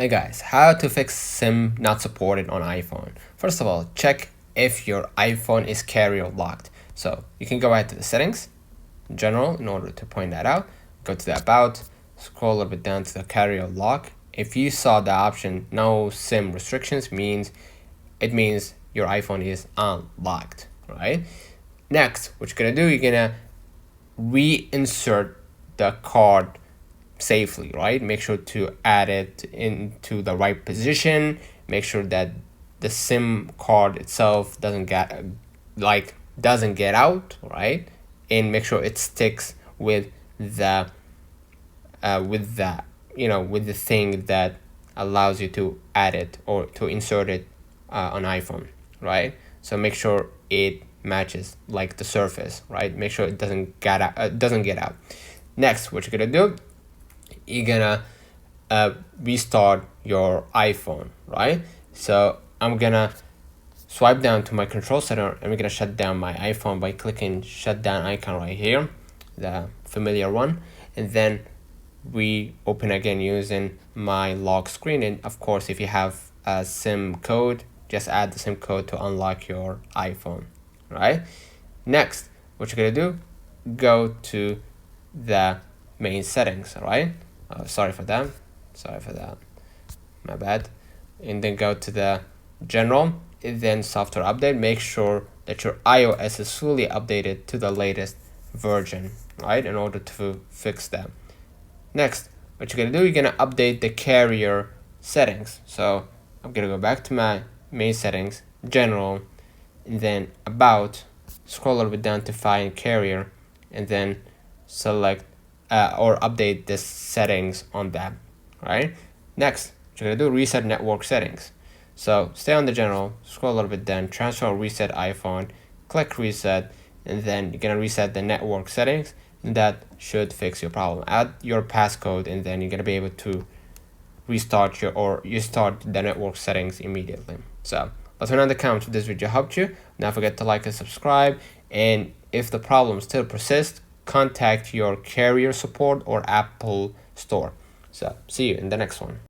Hey guys, how to fix SIM not supported on iPhone? First of all, check if your iPhone is carrier locked. So you can go ahead to the settings, general, in order to point that out. Go to the about, scroll a little bit down to the carrier lock. If you saw the option no SIM restrictions, it means your iPhone is unlocked, right? Next, what you're gonna do, you're gonna reinsert the card safely, right? Make sure to add it into the right position. Make sure that the SIM card itself doesn't get out, right? And make sure it sticks with the with the thing that allows you to add it or to insert it on iPhone, right? So make sure it matches like the surface, right? Make sure it doesn't get out. Next, what you're gonna do, you're gonna restart your iPhone, right? So I'm gonna swipe down to my control center and we're gonna shut down my iPhone by clicking shutdown icon right here, the familiar one, and then we open again using my lock screen. And of course, if you have a SIM code, just add the SIM code to unlock your iPhone, right? Next, what you're gonna do, go to the main settings, right? Sorry for that, my bad. And then go to the general, and then software update. Make sure that your iOS is fully updated to the latest version, right, in order to fix that. Next, what you're gonna do, you're gonna update the carrier settings. So I'm gonna go back to my main settings, general, and then about, scroll a little bit down to find carrier, and then select or update the settings on that, right? Next, what you're gonna do, reset network settings. So stay on the general, scroll a little bit down, transfer or reset iPhone, click reset, and then you're gonna reset the network settings, and that should fix your problem. Add your passcode, and then you're gonna be able to restart start the network settings immediately. So let me know in the comments if this video helped you. Don't forget to like and subscribe, and if the problem still persists, contact your carrier support or Apple store. So see you in the next one.